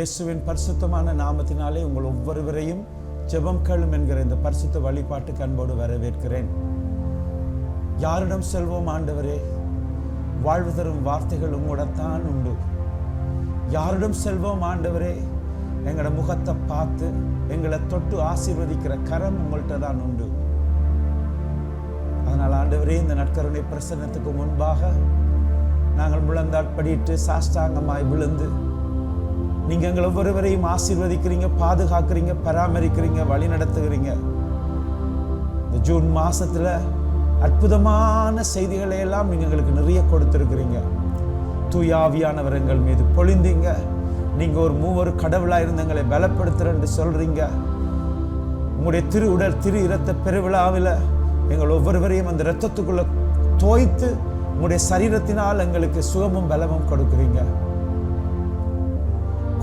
இயேசுவின் பரிசுத்தமான நாமத்தினாலே உங்கள் ஒவ்வொருவரையும் ஜெபம் கேளும் என்கிற இந்த பரிசுத்த வழிபாட்டுக்கு அன்போடு வரவேற்கிறேன். யாரிடம் செல்வோம் ஆண்டவரே? வாழ்வு தரும் வார்த்தைகள் உங்களிடத்தான் உண்டு. யாரிடம் செல்வோம் ஆண்டவரே? எங்களோட முகத்தை பார்த்து எங்களை தொட்டு ஆசீர்வதிக்கிற கரம் உங்கள்கிட்ட தான் உண்டு. அதனால் ஆண்டவரே, இந்த நற்கருணை பிரசன்னத்துக்கு முன்பாக நாங்கள் முழந்தாட்படிட்டு சாஷ்டாங்கமாய் விழுந்து நீங்கள் எங்கள் ஒவ்வொருவரையும் ஆசீர்வதிக்கிறீங்க, பாதுகாக்கிறீங்க, பராமரிக்கிறீங்க, வழி நடத்துகிறீங்க. இந்த ஜூன் மாசத்துல அற்புதமான செய்திகளை எல்லாம் நீங்கள் எங்களுக்கு நிறைய கொடுத்திருக்கிறீங்க. தூயாவியானவர் எங்கள் மீது பொழிந்தீங்க. நீங்க ஒரு மூவர் கடவுளா இருந்து எங்களை பலப்படுத்துறேன்னு சொல்றீங்க. உங்களுடைய திரு உடல் திரு இரத்த பெருவிழாவில் எங்கள் ஒவ்வொருவரையும் அந்த இரத்தத்துக்குள்ள தோய்த்து உங்களுடைய சரீரத்தினால் எங்களுக்கு சுகமும் பலமும் கொடுக்குறீங்க.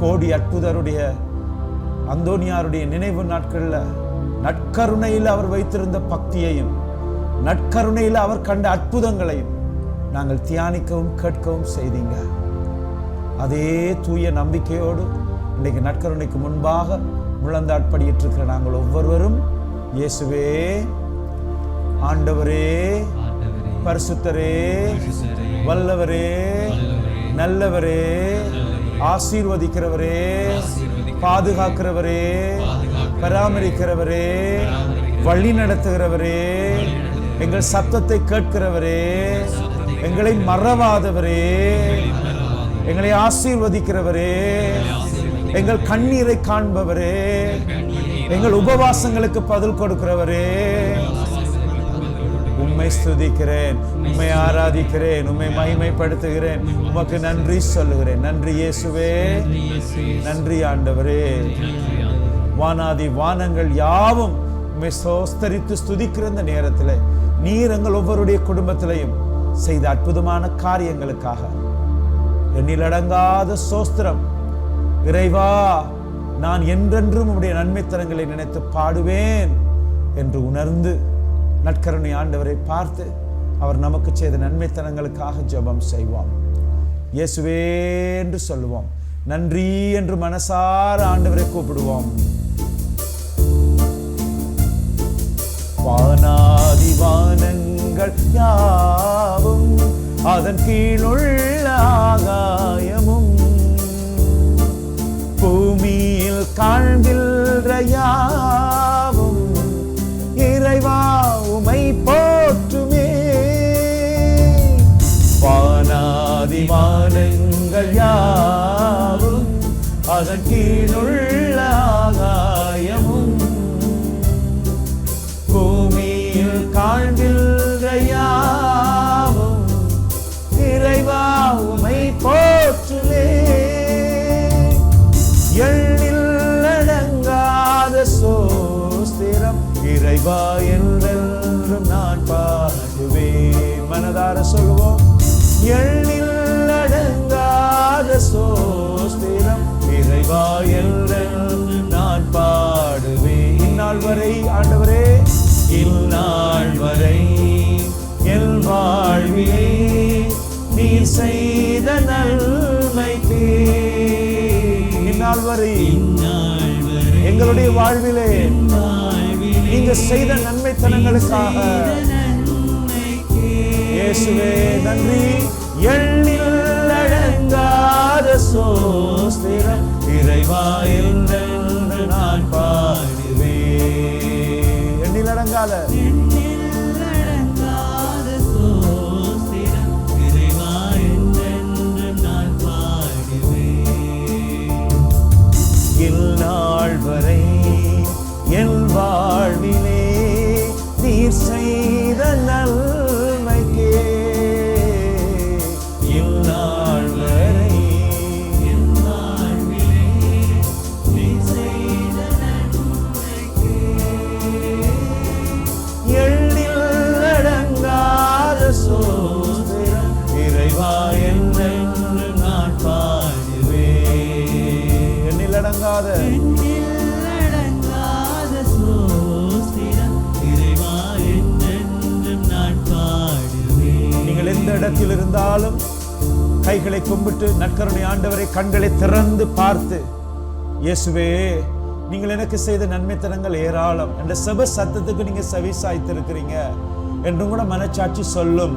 கோடி அற்புதருடைய அந்தோனியாருடைய நினைவு நாட்கள்ல நற்கருணையில் அவர் வைத்திருந்த பக்தியையும் நற்கருணையில் அவர் கண்ட அற்புதங்களையும் நாங்கள் தியானிக்கவும் கேட்கவும் செய்தீங்க. அதே தூய நம்பிக்கையோடு இன்றைக்கு நற்கருணைக்கு முன்பாக முழந்தாட்படியிட்டு இருக்கிற நாங்கள் ஒவ்வொருவரும் இயேசுவே, ஆண்டவரே, பரிசுத்தரே, வல்லவரே, நல்லவரே, ஆசீர்வதிக்கிறவரே, பாதுகாக்கிறவரே, பராமரிக்கிறவரே, வழி நடத்துகிறவரே, எங்கள் சத்தத்தை கேட்கிறவரே, எங்களை மறவாதவரே, எங்களை ஆசீர்வதிக்கிறவரே, எங்கள் கண்ணீரை காண்பவரே, எங்கள் உபவாசங்களுக்கு பதில் கொடுக்கிறவரே, உம்மை ஸ்துதிக்கிறேன், உம்மை ஆராதிக்கிறேன், உம்மை மகிமைப்படுத்துகிறேன், உமக்கு நன்றி சொல்லுகிறேன். நன்றி இயேசுவே, நன்றி ஆண்டவரே. வானாதி வானங்கள் யாவும் உம்மை ஸ்தோத்தரித்து ஸ்துதிக்கிற இந்த நேரத்தில் நீர் எங்கள் ஒவ்வொருடைய குடும்பத்திலையும் செய்த அற்புதமான காரியங்களுக்காக எண்ணிலடங்காத ஸ்தோத்திரம். இறைவா, நான் என்றென்றும் உம்முடைய நன்மைத்தனங்களை நினைத்து பாடுவேன் என்று உணர்ந்து நற்கருணை ஆண்டவரை பார்த்து அவர் நமக்கு செய்த நன்மைத்தனங்களுக்காக ஜெபம் செய்வோம். இயேசுவே என்று சொல்லுவோம். நன்றி என்று மனசார ஆண்டவரை கூப்பிடுவோம். வானாதி வானங்கள் யாவும் அதன் கீழுள்ள ஆகாயமும் பூமியில் காண்கின்ற யாவும் இறைவா உமை போற்றுமே. வானாதி வானங்கள் யாவும் அதன் கீழுள்ள ஆகாயமும் பூமியில் காண்கின்ற யாவும் இறைவா உமை போற்றுமே. எண்ணில் அடங்காத சோஸ்திரம் இறைவா என்றென்றும் நான் பாடுவேன். மனதார சொல்லுவோம். எண்ணில் அடங்காத சோஸ்திரம் இறைவா என்றென்றும் நான் பாடுவேன். இந்நாள் வரை ஆண்டவரே, இந்நாள் வரை என் வாழ்விலே நீர் செய்த நன்மைக்கு, இந்நாள் வரை எங்களுடைய வாழ்விலே நீங்க செய்த நன்மைத்தனங்களுக்காக இயேசுவே நன்றி. எண்ணில் அடங்காத ஸ்தோத்திரம் இறைவா என்றென்று நான் பாடுவேன். எண்ணில் அடங்காத இந்நாள் வரை என் வாழ்விலே நீர் செய்த நன்மைக்கே, இந்நாள் வரை என் வாழ்விலே நீர் செய்த நன்மைக்கே, எண்ணில் அடங்காத ஸ்தோத்திரம் இறைவா என்றென்று நான் பாடுவேன். எண்ணில் அடங்காத எந்த இடத்தில் இருந்தாலும் கைகளை கும்பிட்டு நற்கருணை ஆண்டவரை கண்களை திறந்து பார்த்து இயேசுவே, நீங்கள் எனக்கு செய்த நன்மைத்தனங்கள் ஏராளம். என்ற செப சத்தத்துக்கு நீங்க செவி சாய்த்திருக்கிறீங்க என்றும் கூட மனச்சாட்சி சொல்லும்.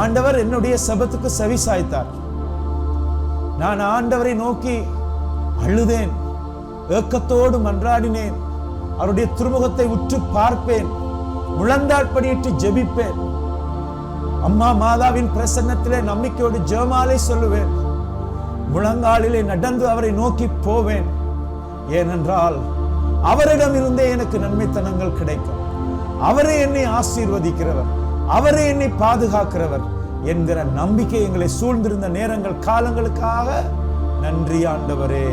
ஆண்டவர் என்னுடைய செபத்துக்கு செவி சாய்த்தார். நான் ஆண்டவரை நோக்கி அழுதேன், ஏக்கத்தோடு மன்றாடினேன். அவருடைய திருமுகத்தை உற்று பார்ப்பேன், முழந்தாள் படியிட்டு ஜெபிப்பேன். அம்மா மாதாவின் பிரசன்னத்திலே நம்பிக்கையோடு ஜெபமாலை சொல்லுவேன். முழங்காலிலே நடந்து அவரை நோக்கி போவேன். ஏனென்றால் அவரிடம் இருந்தே எனக்கு நன்மைத்தனங்கள் கிடைக்கும். அவரே என்னை ஆசீர்வதிக்கிறவர், அவரே என்னை பாதுகாக்கிறவர் என்கிற நம்பிக்கை எங்களை சூழ்ந்திருந்த நேரங்கள் காலங்களுக்காக நன்றி ஆண்டவரே.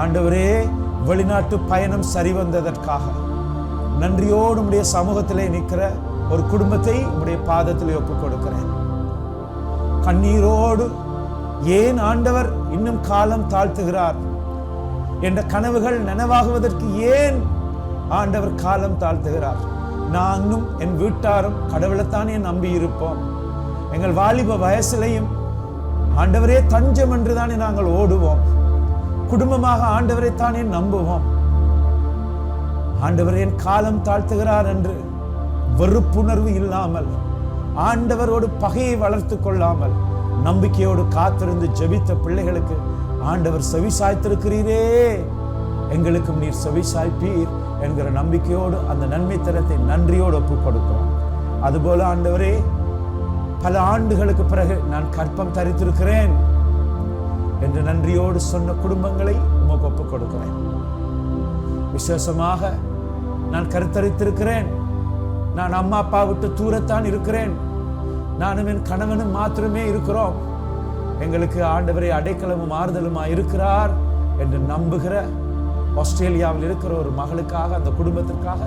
ஆண்டவரே, வெளிநாட்டு பயணம் சரி வந்ததற்காக நன்றியோடு உம்முடைய சமூகத்திலே நிற்கிற ஒரு குடும்பத்தை உம்முடைய பாதத்திலே ஒப்புக் கொடுக்கிறேன். கண்ணீரோடு ஏன் ஆண்டவர் இன்னும் காலம் தாழ்த்துகிறார் என்ற கனவுகள் நனவாகுவதற்கு ஏன் ஆண்டவர் காலம் தாழ்த்துகிறார்? நானும் என் வீட்டாரும் கடவுளைத்தானே நம்பி இருப்போம். எங்கள் வாலிப வயசிலையும் ஆண்டவரே தஞ்சம் என்றுதானே நாங்கள் ஓடுவோம். குடும்பமாக ஆண்டவரை தானே நம்புவோம். ஆண்டவர் என் காலம் தாழ்த்துகிறார் என்று வெறுப்புணர்வு இல்லாமல், ஆண்டவரோடு பகையை வளர்த்து கொள்ளாமல், நம்பிக்கையோடு காத்திருந்து ஜெபித்த பிள்ளைகளுக்கு ஆண்டவர் செவி சாய்த்திருக்கிறீரே, எங்களுக்கும் நீர் செவி சாய்ப்பீர் என்கிற நம்பிக்கையோடு அந்த நன்மைத்தனத்தை நன்றியோடு ஒப்புக் கொடுக்கிறோம். அதுபோல ஆண்டவரே, பல ஆண்டுகளுக்கு பிறகு நான் கற்பம் தரித்திருக்கிறேன் என்று நன்றியோடு சொன்ன குடும்பங்களை உமக்கு ஒப்புக் கொடுக்கிறேன். விசேஷமாக நான் கருத்தரித்திருக்கிறேன், நான் அம்மா அப்பா விட்டு தூரத்தான் இருக்கிறேன், நானும் என் கணவனும் மாத்திரமே இருக்கிறோம், எங்களுக்கு ஆண்டவரை அடைக்கலமும் ஆறுதலுமா இருக்கிறார் என்று நம்புகிற ஆஸ்திரேலியாவில் இருக்கிற ஒரு மகளுக்காக, அந்த குடும்பத்திற்காக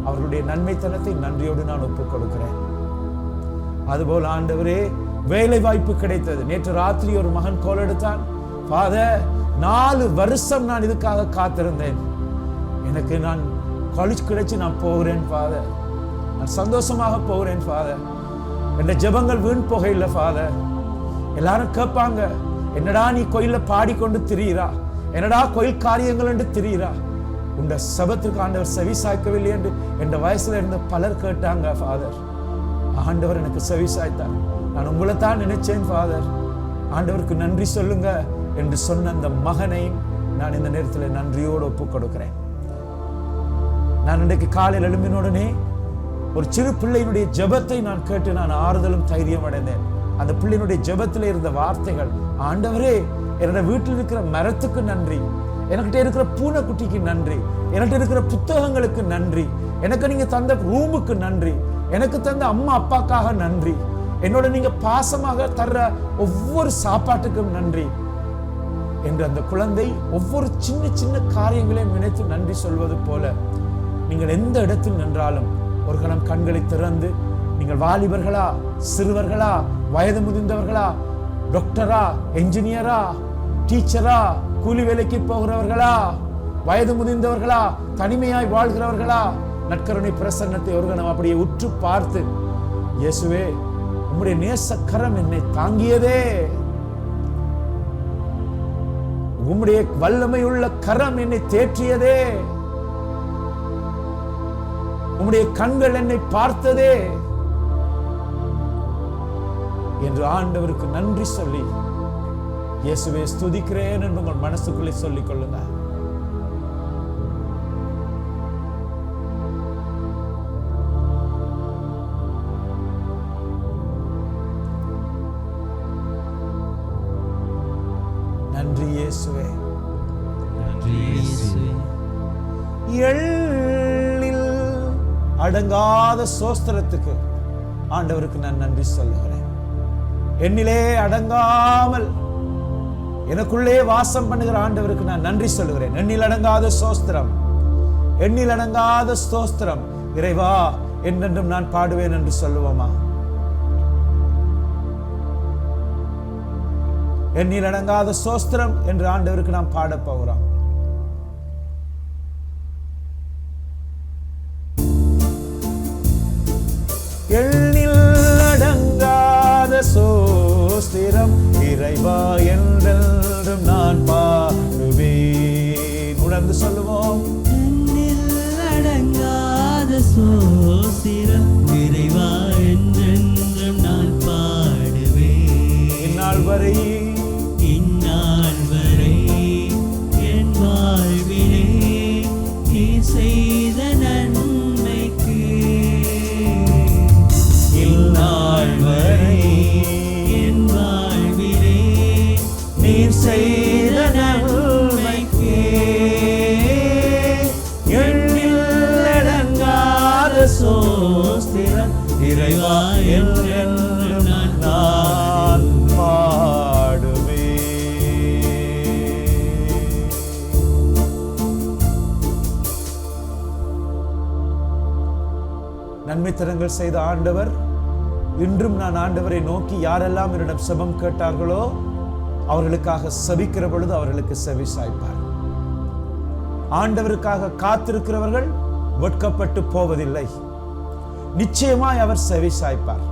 அவர்களுடைய நன்மைத்தனத்தை நன்றியோடு நான் ஒப்புக் கொடுக்கிறேன். அதுபோல் ஆண்டவரே, வேலை வாய்ப்பு கிடைத்தது. நேற்று ராத்திரி ஒரு மகன் கோல் எடுத்தான். ஃபாதர், 4 வருஷம் நான் இதுக்காக காத்திருந்தேன், எனக்கு நான் காலேஜ் கிடைச்சு நான் போகிறேன் ஃபாதர், நான் சந்தோஷமாக போகிறேன் ஃபாதர், என்ற ஜெபங்கள் வீண் போகையில் ஃபாதர். எல்லாரும் கேட்பாங்க, என்னடா நீ கோயில பாடிக்கொண்டு திரியிறா, என்னடா கோயில் காரியங்கள் என்று திரியிறா, உண்ட சபத்திற்கு ஆண்டவர் செவி சாய்க்கவில்லை என்று என் வயசுல இருந்து பலர் கேட்டாங்க ஃபாதர். ஆண்டவர் எனக்கு செவி சாய்த்தார். நான் உங்களை தான் நினைச்சேன் ஃபாதர், ஆண்டவருக்கு நன்றி சொல்லுங்க என்று சொன்ன அந்த மகனை நான் இந்த நேரத்தில் நன்றியோடு ஒப்புக் கொடுக்கிறேன். நான் இன்றைக்கு காலையில் எழும்பினுடனே ஒரு சிறு பிள்ளையினுடைய ஜெபத்தை நான் கேட்டு நான் ஆறுதலும் தைரியம் அடைந்தேன். அந்த பிள்ளையினுடைய ஜெபத்தில் இருந்த வார்த்தைகள், ஆண்டவரே, என்னோட வீட்டில் இருக்கிற மரத்துக்கு நன்றி, என்கிட்ட இருக்கிற பூனைக்குட்டிக்கு நன்றி, என்கிட்ட இருக்கிற புத்தகங்களுக்கு நன்றி, எனக்கு நீங்க தந்த ரூமுக்கு நன்றி, எனக்கு தந்த அம்மா அப்பாக்காக நன்றி, என்னோட நீங்க பாசமாக தர்ற ஒவ்வொரு சாப்பாட்டுக்கும் நன்றி என்று அந்த குழந்தை ஒவ்வொரு சின்ன சின்ன காரியங்களையும் நினைத்து நன்றி சொல்வது போல, நீங்கள் எந்த இடத்தில் நின்றாலும் ஒரு கணம் கண்களை திறந்து, நீங்கள் வாலிபர்களா, சிறுவர்களா, வயது முதிர்ந்தவர்களா, டாக்டரா, என்ஜினியரா, டீச்சரா, கூலி வேலைக்கு போகிறவர்களா, வயது முதிர்ந்தவர்களா, தனிமையாய் வாழ்கிறவர்களா, நற்கருணை பிரசன்னத்தை ஒரு கணம் அப்படியே உற்று பார்த்து, இயேசுவே, உம்முடைய நேசக்கரம் என்னை தாங்கியதே, உம்முடைய வல்லமையுள்ள கரம் என்னை தேற்றியதே, உம்முடைய கண்கள் என்னை பார்த்ததே என்று ஆண்டவருக்கு நன்றி சொல்லி, இயேசுவே ஸ்துதிக்கிறேன் என்று உங்கள் மனசுக்குள்ளே சொல்லிக் கொள்ளுங்க. நன்றி இயேசுவே. எண்ணில் அடங்காத சோஸ்திரத்துக்கு ஆண்டவருக்கு நான் நன்றி சொல்லுகிறேன். எண்ணிலே அடங்காமல் எனக்குள்ளே வாசம் பண்ணுகிற ஆண்டவருக்கு நான் நன்றி சொல்லுகிறேன். எண்ணில் அடங்காத சோஸ்திரம், எண்ணில் அடங்காத ஸ்தோத்திரம். இறைவா, என்றென்றும் நான் பாடுவேன் என்று சொல்லுவோமா? எண்ணில் அடங்காத சோஸ்திரம் என்று ஆண்டவருக்கு நாம் பாட போகிறோம். எண்ணில் அடங்காத சோஸ்திரம் இறைவா என்றென்றும் நான் நான் பாடுவேன். உணர்ந்து சொல்லுவோம். அடங்காத சோத்திரம் நிறைவா என்றென்றும் நான் பாடுவேன். இந்நாள் வரை என் வாழ்விலே நீ செய்த நன்மைக்கு இந்நாள் வரை என் வாழ்விலே நீ செய்த நன்மைக்கு சோஸ்திரம் இறைவா என்றென்றும் நான் பாடுவேன். நன்மைத்தனங்கள் செய்த ஆண்டவர் இன்றும் நான் ஆண்டவரை நோக்கி யாரெல்லாம் என்னிடம் செபம் கேட்டார்களோ அவர்களுக்காக செபிக்கிற பொழுது அவர்களுக்கு செவி சாய்ப்பார். ஆண்டவருக்காக காத்திருக்கிறவர்கள் வெட்கப்பட்டு போவதில்லை. நிச்சயமாய் அவர் செவி சாய்ப்பார்.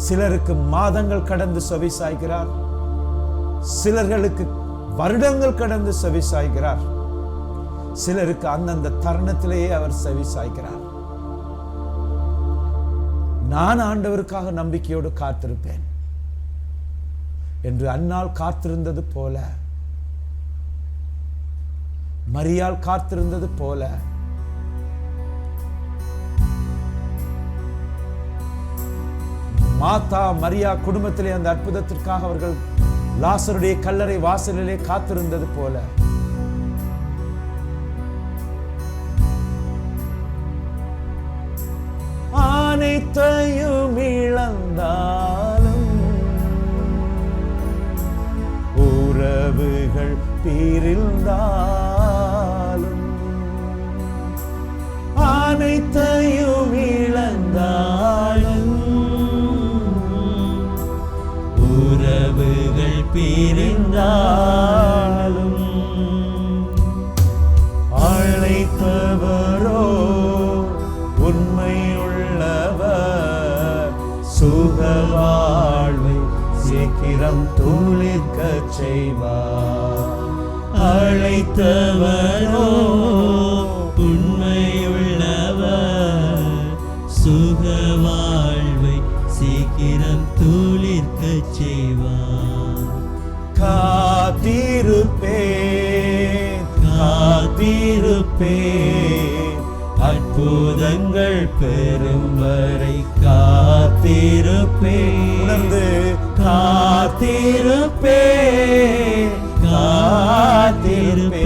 சிலருக்கு மாதங்கள் கடந்து செவி சாய்க்கிறார், சிலர்களுக்கு வருடங்கள் கடந்து செவி சாய்க்கிறார், சிலருக்கு அந்தந்த தருணத்திலேயே அவர் செவி சாய்க்கிறார். நான் ஆண்டவருக்காக நம்பிக்கையோடு காத்திருப்பேன் என்று அன்னாள் காத்திருந்தது போல, மரியாள் காத்திருந்தது போல மாதா மரியா குடும்பத்திலே அந்த அற்புதத்திற்காக அவர்கள் லாசருடைய கல்லறை வாசலிலே காத்திருந்தது போல அனைத்தையும் இழந்தாலும் உறவுகள் பிரிந்தாலும் அனைத்தையும் இழந்தாலும் உறவுகள் பிரிந்தாலும் அழைத்தவரோ உண்மையுள்ளவர், சுக வாழ்வை சீக்கிரம் துளிர்க்க செய்வார். அழைத்தவரோ உண்மையுள்ளவர், சுக வாழ்வை சீக்கிரம் துளிர்க்க செய்வார். காத்திருப்பேன் காத்திருப்பேன், அற்புதங்கள் பெறும் வரை காத்திருப்பேன். உணர்ந்து காத்திருப்பேன் காத்திருப்பேன்,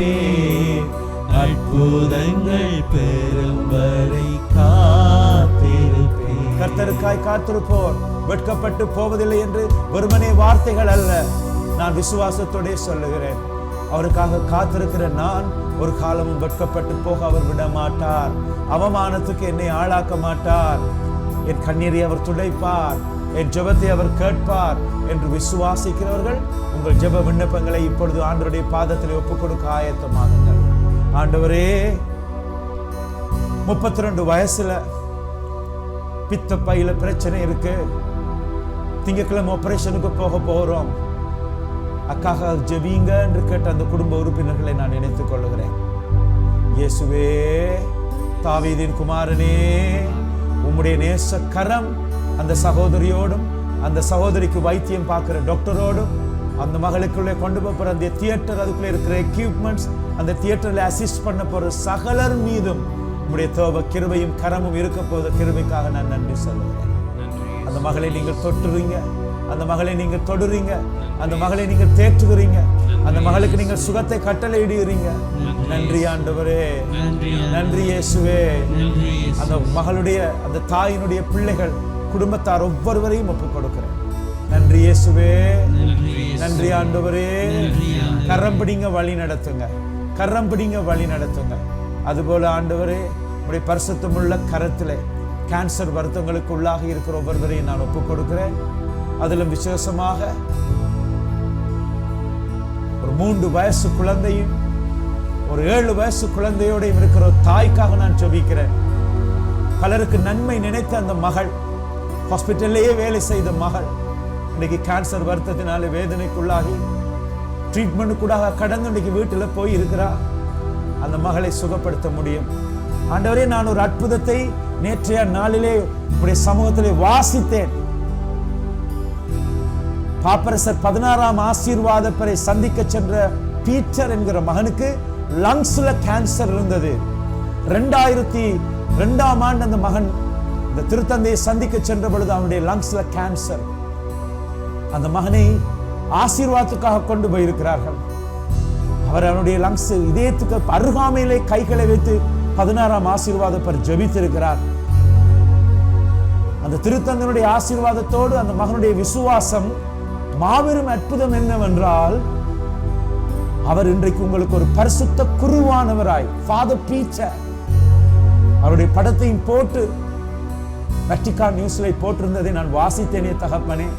அற்புதங்கள் பெறும் வரை காத்திருப்பேன். கர்த்தருக்காய் காத்திருப்போர் வெட்கப்பட்டு போவதில்லை என்று வெறுமனே வார்த்தைகள் அல்ல, நான் விசுவாசத்தோட சொல்லுகிறேன். அவருக்காக காத்திருக்கிற நான் ஒரு காலமும் வெட்கப்பட்டு போக அவர் விட மாட்டார். அவமானத்துக்கு என்னை ஆளாக்க மாட்டார். என் கண்ணீரை அவர் துடைப்பார், என் ஜெபத்தை அவர் கேட்பார் என்று விசுவாசிக்கிறவர்கள் உங்கள் ஜெப விண்ணப்பங்களை இப்பொழுது ஆண்டவருடைய பாதத்தில் ஒப்புக் கொடுக்க ஆயத்தமாகுங்கள். ஆண்டவரே, 32 வயசுல பித்த பையில பிரச்சனை இருக்கு, திங்கட்கிழமை ஆபரேஷனுக்கு போக போகிறோம், அக்காக ஜெபிங்க என்று கேட்ட அந்த குடும்ப உறுப்பினர்களை நான் நினைத்துக் கொள்ளுகிறேன். இயேசுவே, தாவீதின் குமாரனே, உம்முடைய நேச கரம் அந்த சகோதரியோடும் அந்த சகோதரிக்கு வைத்தியம் பார்க்கிற டாக்டரோடும் அந்த மகளுக்குள்ளே கொண்டு போகிற அந்த தியேட்டர், அதுக்குள்ளே இருக்கிற எக்யூப்மெண்ட்ஸ், அந்த தியேட்டரில் அசிஸ்ட் பண்ண போகிற சகலர் மீதும் உம்முடைய தேவ கிருபையும் கரமும் இருக்க போகிற கிருபைக்காக நான் நன்றி சொல்லுகிறேன். அந்த மகளை நீங்கள் தொட்டுறீங்க, அந்த மகளை நீங்கள் தொடுறீங்க, அந்த மகளை நீங்கள் தேற்றுகிறீங்க, அந்த மகளுக்கு நீங்கள் சுகத்தை கட்டளையிடுகிறீங்க. நன்றி ஆண்டவரே, நன்றி இயேசுவே. அந்த மகளுடைய அந்த தாயினுடைய பிள்ளைகள் குடும்பத்தார் ஒவ்வொருவரையும் ஒப்புக் கொடுக்கிறேன். நன்றி இயேசுவே, நன்றி ஆண்டவரே. கரம் பிடிங்க வழி நடத்துங்க, கரம் பிடிங்க வழி நடத்துங்க. அதுபோல ஆண்டவரே, உடைய பரிசுத்தமுள்ள கரத்திலே கேன்சர் வருத்தங்களுக்கு உள்ளாக இருக்கிற ஒவ்வொருவரையும் நான் ஒப்புக் கொடுக்கிறேன். அதிலும் விசேஷமாக ஒரு 3 வயசு குழந்தையும் ஒரு 7 வயசு குழந்தையோடையும் இருக்கிற தாய்க்காக நான் ஜெபிக்கிறேன். பலருக்கு நன்மை நினைத்த அந்த மகள், ஹாஸ்பிட்டல்லையே வேலை செய்த மகள், இன்னைக்கு கேன்சர் வருத்தத்தினால வேதனைக்குள்ளாகி ட்ரீட்மெண்ட் கூட கடந்து இன்னைக்கு வீட்டில் போய் இருக்கிறா. அந்த மகளை சுகப்படுத்த முடியும். ஆண்டவரே, நான் ஒரு அற்புதத்தை நேற்றைய நாளிலே உடைய சமூகத்திலே வாசித்தேன். பாப்பரசர் 16ஆம் ஆசீர்வாதப்பரை சந்திக்க சென்ற பீட்டர் என்கிற மகனுக்கு லங்ஸ்ல கேன்சர் இருந்தது. 2002ஆம் ஆண்டு அந்த மகன் இந்த திருத்தந்தையை சந்திக்க சென்ற பொழுது அவனுடைய லங்ஸ்ல கேன்சர். அந்த மகனை ஆசீர்வாதத்துக்காக கொண்டு போயிருக்கிறார்கள். அவர் அவனுடைய லங்ஸ் இதயத்துக்கு அருகாமையிலே கைகளை வைத்து 16ஆம் ஆசீர்வாதப்பர் ஜெபித்திருக்கிறார். அந்த திருத்தந்தையுடைய ஆசீர்வாதத்தோடு அந்த மகனுடைய விசுவாசம் மாபெரும் அற்புதம் என்னவென்றால், அவர் இன்றைக்கு உங்களுக்கு ஒரு பரிசுத்த குருவானவராய், ஃபாதர் பீட்டர், அவருடைய படத்தையும் போட்டு வெட்டிகான் நியூஸ்ல போட்டிருந்ததை நான் வாசித்தேனே தகப்பனே.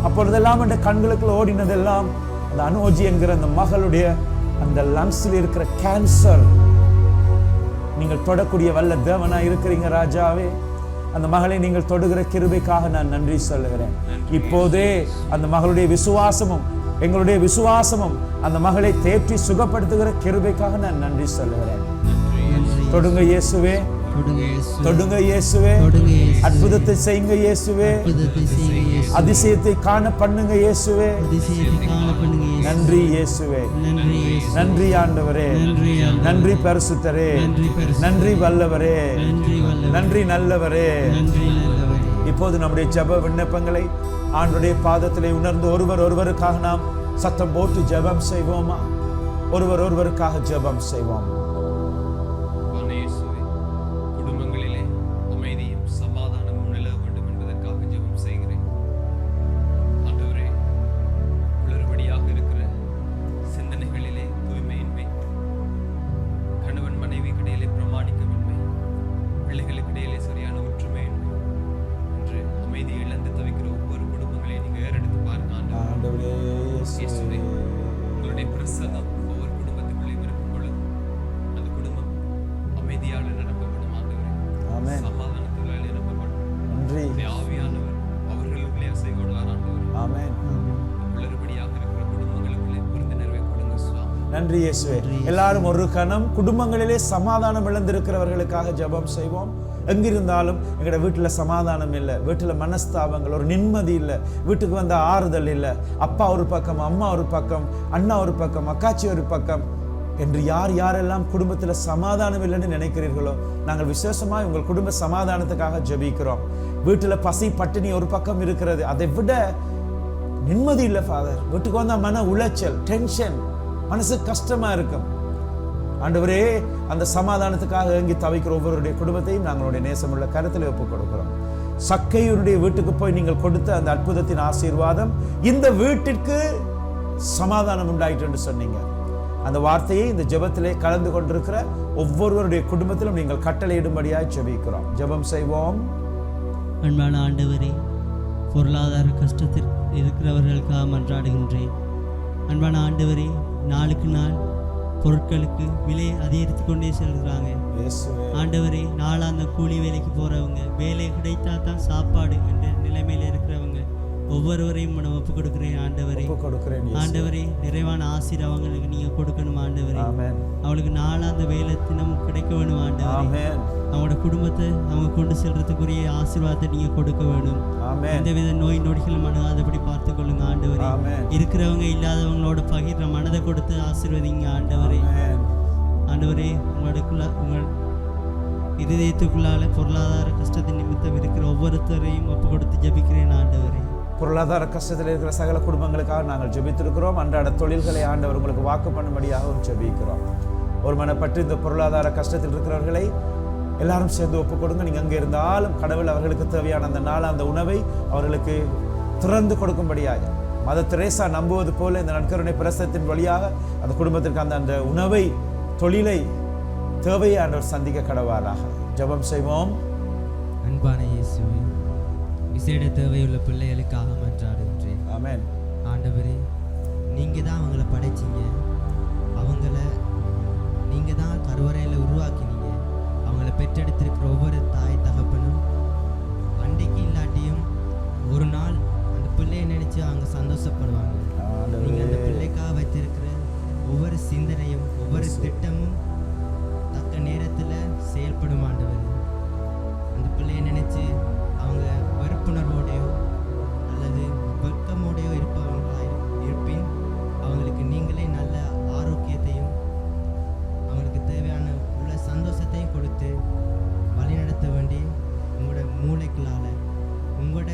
அப்பொழுதெல்லாம் என்ற கண்களுக்குள்ள ஓடினதெல்லாம் அந்த அனோஜி என்கிற அந்த மகளுடைய அந்த லங்ஸில் இருக்கிற கேன்சர். நீங்கள் தொடக்கூடிய வல்ல தேவனா இருக்கிறீங்க ராஜாவே. அந்த மகளை நீங்கள் தொடுகிற கிருபைக்காக நான் நன்றி சொல்லுகிறேன். இப்போதே அந்த மகளுடைய விசுவாசமும் எங்களுடைய விசுவாசமும் அந்த மகளை தேற்றி சுகப்படுத்துகிற கிருபைக்காக நான் நன்றி சொல்லுகிறேன். தொடுங்க இயேசுவே, தொடுங்க இயேசுவே, அற்புதத்தை செய்யுங்க இயேசுவே, அதிசயத்தை காண பண்ணுங்க இயேசுவே. நன்றி இயேசுவே, நன்றி ஆண்டவரே, நன்றி பரிசுத்தரே, நன்றி வல்லவரே, நன்றி நல்லவரே. இப்போது நம்முடைய ஜெப விண்ணப்பங்களை ஆண்டவருடைய பாதத்திலே உணர்ந்து ஒருவருக்காக நாம் சத்தம் போட்டு ஜெபம் செய்வோமா? ஒருவருக்காக ஜெபம் செய்வோம். நன்றி இயேசுவே. எல்லாரும் ஒரு கணம் குடும்பங்களிலே சமாதானம் இழந்திருக்கிறவர்களுக்காக ஜெபம் செய்வோம். எங்கிருந்தாலும் எங்களோட வீட்டில் சமாதானம் இல்லை, வீட்டில் மனஸ்தாபங்கள், ஒரு நிம்மதி இல்லை, வீட்டுக்கு வந்த ஆறுதல் இல்லை, அப்பா ஒரு பக்கம், அம்மா ஒரு பக்கம், அண்ணா ஒரு பக்கம், அக்காச்சி ஒரு பக்கம் என்று யாரெல்லாம் குடும்பத்தில் சமாதானம் இல்லைன்னு நினைக்கிறீர்களோ, நாங்கள் விசேஷமாக உங்கள் குடும்ப சமாதானத்துக்காக ஜெபிக்கிறோம். வீட்டில் பசி பட்டினி ஒரு பக்கம் இருக்கிறது, அதை விட நிம்மதி இல்லை ஃபாதர். வீட்டுக்கு வந்தால் மன உளைச்சல், டென்ஷன், மனசு கஷ்டமா இருக்கும். ஆண்டவரே, அந்த சமாதானத்துக்காக ஏங்கி தவிக்கிற ஒவ்வொருடைய குடும்பத்தையும் நாங்களுடைய நேசமுள்ள கருத்தில் ஒப்புக் கொடுக்கிறோம். சக்கையுடைய வீட்டுக்கு போய் நீங்கள் கொடுத்த அந்த அற்புதத்தின் ஆசீர்வாதம் இந்த வீட்டிற்கு சமாதானம் உண்டாயிட்டு என்று சொன்னீங்க. அந்த வார்த்தையை இந்த ஜெபத்திலே கலந்து கொண்டிருக்கிற ஒவ்வொருவருடைய குடும்பத்திலும் நீங்கள் கட்டளையிடும்படியாய் ஜெபிக்கிறோம். ஜெபம் செய்வோம். அன்பான ஆண்டவரே, பொருளாதார கஷ்டத்தில் இருக்கிறவர்களுக்காக மன்றாடுகின்றேன். அன்பான ஆண்டவரே, நாளுக்கு நாள் பொருட்களுக்கு விலை அதிகரித்து கொண்டே செல்கிறாங்க. ஆண்டவரே, நாளாந்த கூலி வேலைக்கு போறவங்க, வேலை கிடைத்தா தான் சாப்பாடு என்ற நிலைமையில இருக்கிறவங்க ஒவ்வொருவரையும் நான் ஒப்பு கொடுக்கிறேன். ஆண்டவரே, நிறைவான ஆசீர்வாதங்களுக்கு நீங்க கொடுக்கணும் ஆண்டவரே. அவளுக்கு நாளாந்த வேலை தினமும் கிடைக்க வேணும் ஆண்டவரே. அவங்களோட குடும்பத்தை அவங்க கொண்டு செல்றதுக்குரிய ஆசீர்வாதத்தை நீங்க கொடுக்க வேணும். எந்தவித நோய் நொடிகள் மனதாதபடி பார்த்து கொள்ளுங்க ஆண்டவரே. இருக்கிறவங்க இல்லாதவங்களோட பகிர்ற மனதை கொடுத்து ஆசீர்வதிங்க ஆண்டவரே. ஆண்டவரே, உங்கள் இருதயத்துக்குள்ளால பொருளாதார கஷ்டத்தின் நிமித்தம் இருக்கிற ஒவ்வொருத்தரையும் ஒப்பு கொடுத்து ஜபிக்கிறேன் ஆண்டவரே. பொருளாதார கஷ்டத்தில் இருக்கிற சகல குடும்பங்களுக்காக நாங்கள் ஜெபித்திருக்கிறோம். அன்றாட தொழில்களை ஆண்டவர் உங்களுக்கு வாக்கு பண்ணும்படியாகவும் ஜெபிக்கிறோம். ஒரு மனப்பட்டு இந்த பொருளாதார கஷ்டத்தில் இருக்கிறவர்களை எல்லாரும் சேர்ந்து ஒப்பு கொடுங்க. நீங்கள் அங்கே இருந்தாலும் கடவுள் அவர்களுக்கு தேவையான அந்த நாள் அந்த உணவை அவர்களுக்கு திறந்து கொடுக்கும்படியாக மதர் தெரேசா நம்புவது போல இந்த நற்கருணை பிரசத்தின் வழியாக அந்த குடும்பத்திற்கு அந்த உணவை, தொழிலை, தேவையை ஆண்டவர் சந்திக்க கடவாராக. ஜெபம் செய்வோம். அன்பான இயேசுவே, விசேட தேவையுள்ள பிள்ளைகளுக்காக மன்றாடுகின்றேன். ஆமென். ஆண்டவரே, நீங்க தான் அவங்கள படைச்சிங்க, அவங்கள நீங்க தான் கருவறையில் உருவாக்கினீங்க. அவங்கள பெற்றெடுத்திருக்கிற ஒவ்வொரு தாய் தகப்பனும் அன்றைக்கு இல்லாட்டியும் ஒரு நாள் அந்த பிள்ளையை நினைச்சு நினைச்சு அவங்க சந்தோஷப்படுவாங்க. நீங்க அந்த பிள்ளைக்காக வைத்திருக்கிற ஒவ்வொரு சிந்தனையும் ஒவ்வொரு திட்டமும் தக்க நேரத்தில் செயல்படும் ஆண்டவர். அந்த பிள்ளையை நினைச்சு அவங்க வெறுப்புணர்வோடையோ அல்லது வெட்கமோடையோ இருப்பவங்களாக இருப்பின் அவங்களுக்கு நீங்களே நல்ல ஆரோக்கியத்தையும் அவங்களுக்கு தேவையான உள்ள சந்தோஷத்தையும் கொடுத்து வழிநடத்த வேண்டி உங்களோட மூளைக்குள்ளால் உங்களோட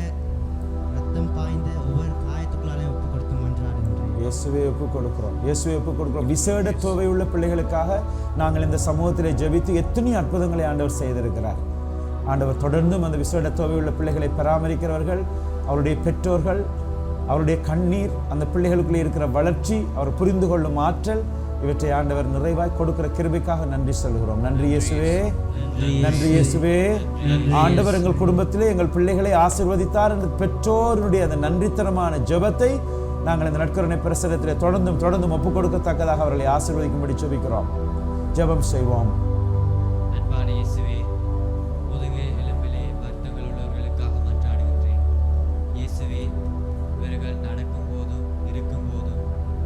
ரத்தம் பாய்ந்த ஒவ்வொரு காயத்துக்குள்ளாலையும் ஒப்பு கொடுத்து மன்றாடுகின்றேன். இயேசுவே ஒப்பு கொடுக்கிறோம், இயேசுவே ஒப்பு கொடுக்கிறோம். விசேட தேவை உள்ள பிள்ளைகளுக்காக நாங்கள் இந்த சமூகத்திலே ஜெபித்து எத்தனை அற்புதங்களை ஆண்டவர் செய்திருக்கிறார். ஆண்டவர் தொடர்ந்தும் அந்த விசேட தேவை உள்ள பிள்ளைகளை பராமரிக்கிறவர்கள், அவருடைய பெற்றோர்கள், அவருடைய கண்ணீர், அந்த பிள்ளைகளுக்குள்ளே இருக்கிற வளர்ச்சி, அவர் புரிந்து கொள்ளும் ஆற்றல், இவற்றை ஆண்டவர் நிறைவாய் கொடுக்கிற கிருபைக்காக நன்றி சொல்கிறோம். நன்றி இயேசுவே, நன்றி இயேசுவே. ஆண்டவர் எங்கள் குடும்பத்திலே எங்கள் பிள்ளைகளை ஆசீர்வதித்தார் என்று பெற்றோருடைய அந்த நன்றித்தனமான ஜெபத்தை நாங்கள் இந்த நற்கருணை பிரசனத்திலே தொடர்ந்தும் ஒப்புக் கொடுக்கத்தக்கதாக அவர்களை ஆசீர்வதிக்கும்படி ஜெபிக்கிறோம். ஜெபம் செய்வோம். அன்பான இயேசுவே, முதுகு எலும்பிலே வருத்தங்கள் உள்ளவர்களுக்காக மன்றாடுகின்றேன். இயேசுவே, இவர்கள் நடக்கும் போதும் இருக்கும் போதும்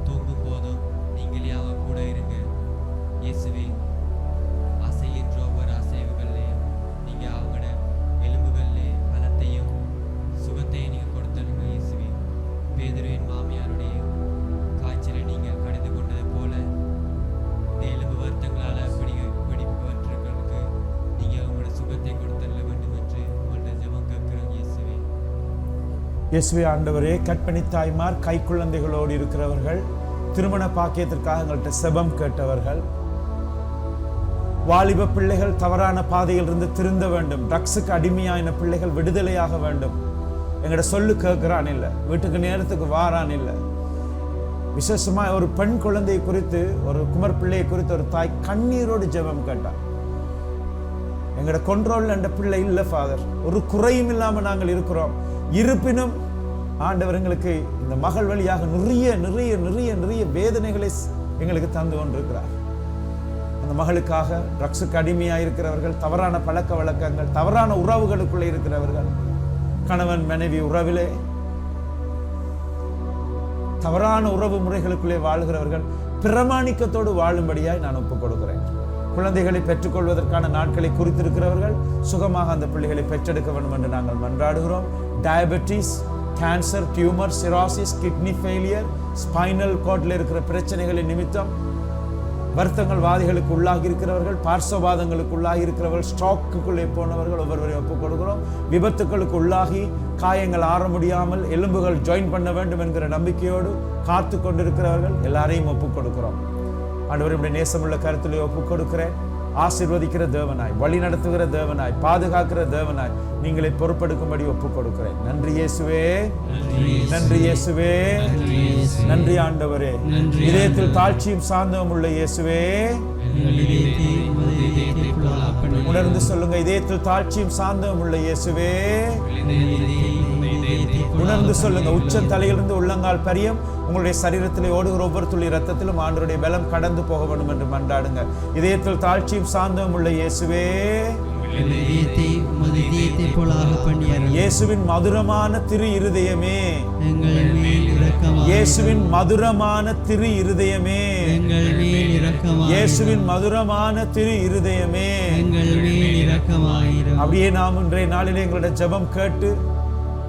தூங்கும் போதும் நீங்கள் யாவும் கூட இருங்க. இயேசுவே, அசைகின்ற ஒவ்வொரு அசைவுகள்லையும் நீங்கள் அவங்களோட எலும்புகளிலே பலத்தையும் சுகத்தையும் நீங்கள் கொடுத்துருங்க. இயேசுவே, பேதுருவின் மாமியாருடைய காய்ச்சலை நீங்கள் கடிந்து கொண்டது போல இந்த எலும்பு வருத்தங்களால் பிடிப்பவர்களுக்கு நீங்கள் அவங்களோட சுகத்தை கொடுத்தள்ள வேண்டும் என்று உங்களோட ஜெபம் கேட்கிறோம். இயேசுவே, இயேசுவே ஆண்டவரே, கற்பனை தாய்மார், கை குழந்தைகளோடு இருக்கிறவர்கள், திருமண பாக்கியத்திற்காக எங்கள்கிட்ட செபம் கேட்டவர்கள், வாலிப பிள்ளைகள் தவறான பாதையில் இருந்து திருந்த வேண்டும், ட்ரக்ஸுக்கு அடிமையான பிள்ளைகள் விடுதலையாக வேண்டும், எங்கள்ட சொல்லு கேட்கிறான் இல்லை, வீட்டுக்கு நேரத்துக்கு வாரான் இல்லை. விசேஷமா ஒரு பெண் குழந்தையை குறித்து, ஒரு குமர் பிள்ளையை குறித்து ஒரு தாய் கண்ணீரோடு ஜெபம் கேட்டார். எங்கட கொண்ட்ரோல் என்ற பிள்ளை இல்லை ஃபாதர், ஒரு குறையும் இல்லாமல் நாங்கள் இருக்கிறோம். இருப்பினும் ஆண்டவர் எங்களுக்கு இந்த மகள் வழியாக நிறைய நிறைய நிறைய நிறைய வேதனைகளை எங்களுக்கு தந்து கொண்டிருக்கிறார். அந்த மகளுக்காக ட்ரக்ஸுக்கு அடிமையாக இருக்கிறவர்கள், தவறான பழக்க வழக்கங்கள், தவறான உறவுகளுக்குள்ளே இருக்கிறவர்கள், கணவன் மனைவி உறவிலே தவறான உறவு முறைகளுக்குள்ளே வாழ்கிறவர்கள் பிரமாணிக்கத்தோடு வாழும்படியாய் நான் ஒப்புக் கொடுக்கிறேன். குழந்தைகளை பெற்றுக்கொள்வதற்கான நாட்களை குறித்திருக்கிறவர்கள் சுகமாக அந்த பிள்ளைகளை பெற்றெடுக்க வேண்டும் என்று நாங்கள் மன்றாடுகிறோம். Diabetes, cancer, tumour, cirrhosis, kidney failure, spinal கார்டில் இருக்கிற பிரச்சனைகளின் நிமித்தம் வருத்தங்கள் வாதிகளுக்கு உள்ளாகி இருக்கிறவர்கள், பார்சவாதங்களுக்கு உள்ளாகி இருக்கிறவர்கள், ஸ்ட்ரோக்குள்ளே போனவர்கள் ஒவ்வொருவரையும் ஒப்புக் கொடுக்கிறோம். விபத்துக்களுக்கு உள்ளாகி காயங்கள் ஆற முடியாமல் எலும்புகள் ஜாயின் பண்ண வேண்டும் என்கிற நம்பிக்கையோடு காத்து கொண்டிருக்கிறவர்கள் எல்லாரையும் ஒப்புக் கொடுக்கிறோம். ஆண்டவருடைய நேசமுள்ள கருத்திலே ஒப்புக் கொடுக்கிறேன். ஆசீர்வதிக்கிற தேவனாய், வழி நடத்துகிற தேவனாய், பாதுகாக்கிற தேவனாய் நீங்களை பொறுப்பெடுக்கும்படி ஒப்புக் கொடுக்கிறேன். நன்றி இயேசுவே, நன்றி இயேசுவே, நன்றி ஆண்டவரே. இதயத்தில் தாழ்ச்சியும் சாந்தமும் உள்ள இயேசுவே, உணர்ந்து சொல்லுங்க. இதயத்தில் தாழ்ச்சியும் சாந்தமும் உள்ள இயேசுவே, உணர்ந்து சொல்லுங்க. உச்ச தலையிலிருந்து உள்ளங்கால் பரியம் உங்களுடைய சரீரத்திலே ஓடுகிற ஒவ்வொரு துளி ரத்தத்திலும் ஆண்டவருடைய பலம் கடந்து போக வேண்டும் என்று மன்றாடுங்க. இதயத்தில் தாழ்ச்சியும் சாந்தமும் உள்ள இயேசுவே, இயேசுவின் மதுரமான திரு இருதயமே, இயேசுவின் மதுரமான திரு இருதயமே, இயேசுவின் மதுரமான திரு இருதயமே, அப்படியே நாம் இன்றைய நாளிலே எங்களுடைய ஜெபம் கேட்டு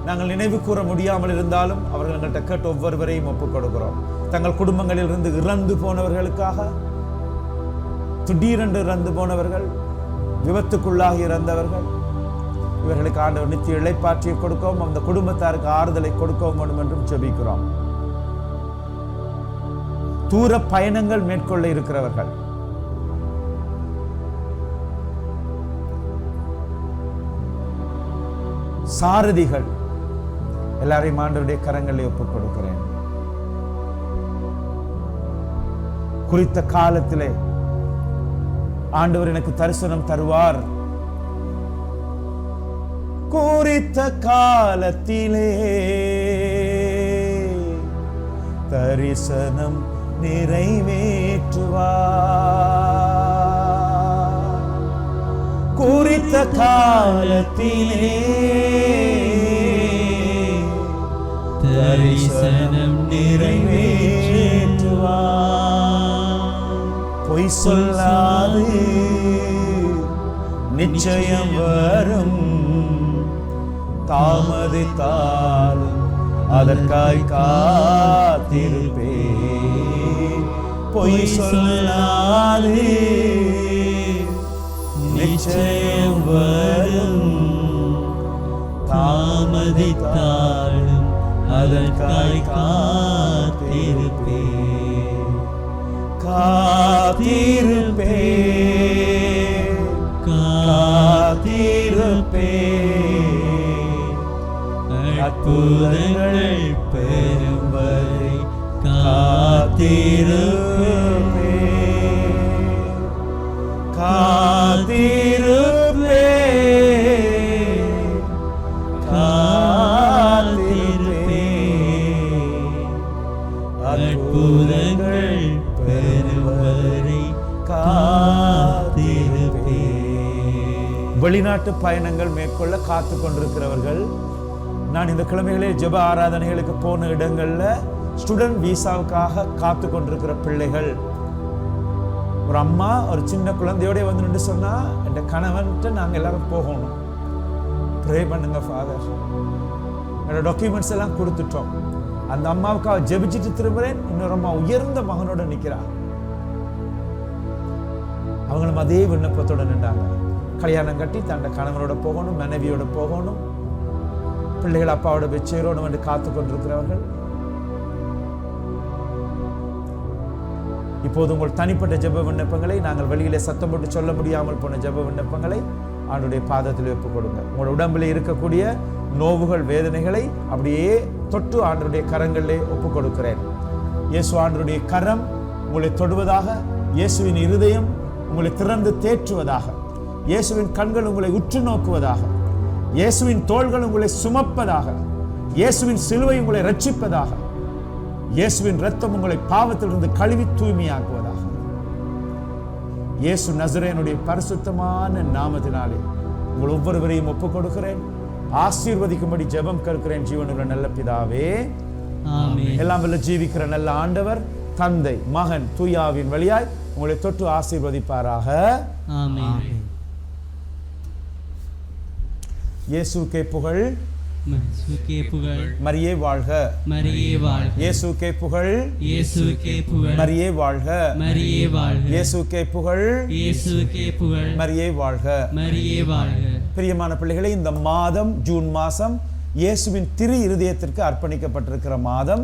நாங்கள் நினைவு கூற முடியாமல் இருந்தாலும் அவர்கள் எங்கள்கிட்ட கேட்டு ஒவ்வொருவரையும் ஒப்புக் கொடுக்கிறோம். தங்கள் குடும்பங்களில் இருந்து இறந்து போனவர்களுக்காக, திடீரென்று இறந்து போனவர்கள், விபத்துக்குள்ளாகி இறந்தவர்கள், இவர்களுக்கு ஆண்டவர் நித்திய இளைப்பாற்றியை கொடுக்கவும் அந்த குடும்பத்தாருக்கு ஆறுதலை கொடுக்கவும் வேண்டும் என்றும் ஜெபிக்கிறோம். தூர பயணங்கள் மேற்கொள்ள இருக்கிறவர்கள், சாரதிகள் எல்லாரையும் ஆண்டவருடைய கரங்களில் ஒப்புக் கொடுக்கிறேன். குறித்த காலத்திலே ஆண்டவர் எனக்கு தரிசனம் தருவார். குறித்த காலத்திலே தரிசனம் நிறைவேற்றுவார். குறித்த காலத்திலே தரிசனம் நிறைவேற்றுவார். பொய் சொல்லாது நிச்சயம் வரும், தாமதித்தாலும் அதற்காய் காத்திருப்பே. பொய் சொல்லாது நிச்சயம் வரும், தாமதித்தாலும் அதற்காய் காத்திருப்பே. காத்திருப்பே, காத்திருப்பே, அற்புதங்கள் பெறும் வரை காத்திருப்பே. காத்திருப்பே, காத்திருப்பே, அற்புதங்கள் பெறும் வரை காத்திருப்பே. வெளிநாட்டு பயணங்கள் மேற்கொள்ள காத்து கொண்டிருக்கிறவர்கள், நான் இந்த கிழமைகளில் ஜெப ஆராதனைகளுக்கு போன இடங்கள்ல ஸ்டூடெண்ட் விசாவுக்காக காத்து கொண்டிருக்கிற பிள்ளைகள், ஒரு அம்மா ஒரு சின்ன குழந்தையோட வந்து நின்று சொன்னா, என் கணவன்ட்டு நாங்கள் எல்லாரும் போகணும், ப்ரே பண்ணுங்க ஃபாதர். என்னோட டாக்குமெண்ட்ஸ் எல்லாம் கொடுத்துட்டோம். அந்த அம்மாவுக்கு அவ ஜெபிச்சுட்டு திரும்புறேன், இன்னொரு அம்மா உயர்ந்த மகனோட நிற்கிறா. அவங்களும் அதே விண்ணப்பத்தோட நின்றாங்க. கல்யாணம் கட்டி தன்னோட கணவனோட போகணும், மனைவியோட போகணும், பிள்ளைகள் அப்பாவோட வெச்சேரோடு வந்து காத்து கொண்டிருக்கிறவர்கள். இப்போது உங்கள் தனிப்பட்ட ஜெப விண்ணப்பங்களை, நாங்கள் வெளியிலே சத்தம் போட்டு சொல்ல முடியாமல் போன ஜெப விண்ணப்பங்களை ஆண்டவருடைய பாதத்தில் ஒப்புக் கொடுங்க. உங்களோட உடம்பில் இருக்கக்கூடிய நோவுகள், வேதனைகளை அப்படியே தொட்டு ஆண்டவருடைய கரங்களிலே ஒப்புக் கொடுக்கிறேன். இயேசு ஆண்டவருடைய கரம் உங்களை தொடுவதாக, இயேசுவின் இருதயம் உங்களை திறந்து தேற்றுவதாக, இயேசுவின் கண்கள் உங்களை உற்று நோக்குவதாக, இயேசுவின் தோள்கள் உங்களை சுமப்பதாக, இயேசுவின் சிலுவை உங்களை ரட்சிப்பதாக, இயேசுவின் இரத்தம் உங்களை பாவத்திலிருந்து கழுவி தூய்மையாக்குவதாக. இயேசு நசரேயனுடைய பரிசுத்தமான நாமத்தினாலே உங்கள் ஒவ்வொருவரையும் ஒப்புக் கொடுக்கிறேன். ஆசீர்வதிக்கும்படி ஜெபம் கேட்கிறேன் ஜீவனுள்ள நல்ல பிதாவே, ஆமென். எல்லாம் வல்ல ஜீவிக்கிற நல்ல ஆண்டவர் தந்தை, மகன், தூயாவின் வழியாய் உங்களை தொட்டு ஆசீர்வதிப்பாராக. ஆமென். இயேசுக்கே புகழ், இயேசுக்கே புகழ், மரியே வாழ்க. மரியே வாழ்க. இயேசுக்கே புகழ், இயேசுக்கே புகழ், மரியே வாழ்க. மரியே வாழ்க. இயேசுக்கே புகழ், இயேசுக்கே புகழ், மரியே வாழ்க. மரியே வாழ்க. பிரியமான பிள்ளைகளே, இந்த மாதம் ஜூன் மாதம் இயேசுவின் திரு இருதயத்திற்கு அர்ப்பணிக்கப்பட்டிருக்கிற மாதம்.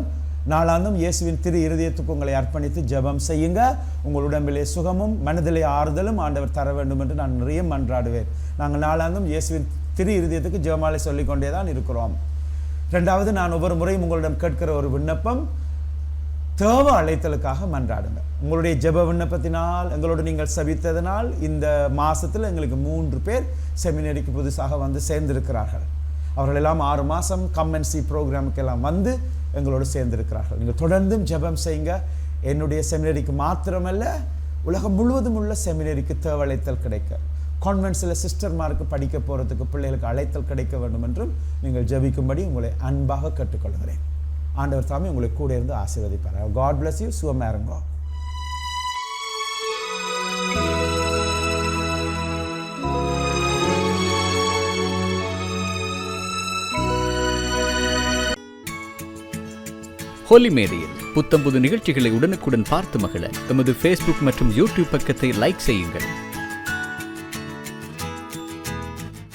நாளாந்தும் இயேசுவின் திரு இருதயத்துக்கு உங்களை அர்ப்பணித்து ஜெபம் செய்யுங்க. உங்கள் உடம்பிலே சுகமும் மனதிலே ஆறுதலும் ஆண்டவர் தர வேண்டும் என்று நான் நிறைய மன்றாடுவேன். நாங்கள் நாளாந்தும் இயேசுவின் திரு இருதயத்துக்கு ஜெபமாலை சொல்லிக்கொண்டே தான் இருக்கிறோம். ரெண்டாவது, நான் ஒவ்வொரு முறையும் உங்களிடம் கேட்கிற ஒரு விண்ணப்பம், தேவ அழைத்தலுக்காக மன்றாடுங்க. உங்களுடைய ஜெப விண்ணப்பத்தினால், எங்களோடு நீங்கள் சபித்ததனால் இந்த மாதத்தில் எங்களுக்கு 3 பேர் செமினரிக்கு புதுசாக வந்து சேர்ந்திருக்கிறார்கள். அவர்கள் எல்லாம் 6 மாதம் கம்மென்சி ப்ரோக்ராமுக்கு எல்லாம் வந்து எங்களோடு சேர்ந்திருக்கிறார்கள். நீங்கள் தொடர்ந்தும் ஜெபம் செய்யுங்க. என்னுடைய செமினரிக்கு மாத்திரமல்ல, உலகம் முழுவதும் உள்ள செமினரிக்கு தேவ அழைத்தல் கிடைக்க, கான்வென்ட்ஸில் சிஸ்டர்மாருக்கு படிக்க போகிறதுக்கு பிள்ளைகளுக்கு அழைத்தல் கிடைக்க வேண்டும் என்றும் நீங்கள் ஜெபிக்கும்படி உங்களை அன்பாக கேட்டுக்கொள்கிறேன். ஆண்டவர் தாமே உங்களை கூட இருந்து ஆசீர்வதிப்பார். God bless you. சுகமாருங்கோ. ஹோலி மேடையில் புத்தம்புது நிகழ்ச்சிகளை உடனுக்குடன் பார்த்து மகிழ எமது ஃபேஸ்புக் மற்றும் யூடியூப் பக்கத்தை லைக் செய்யுங்கள்.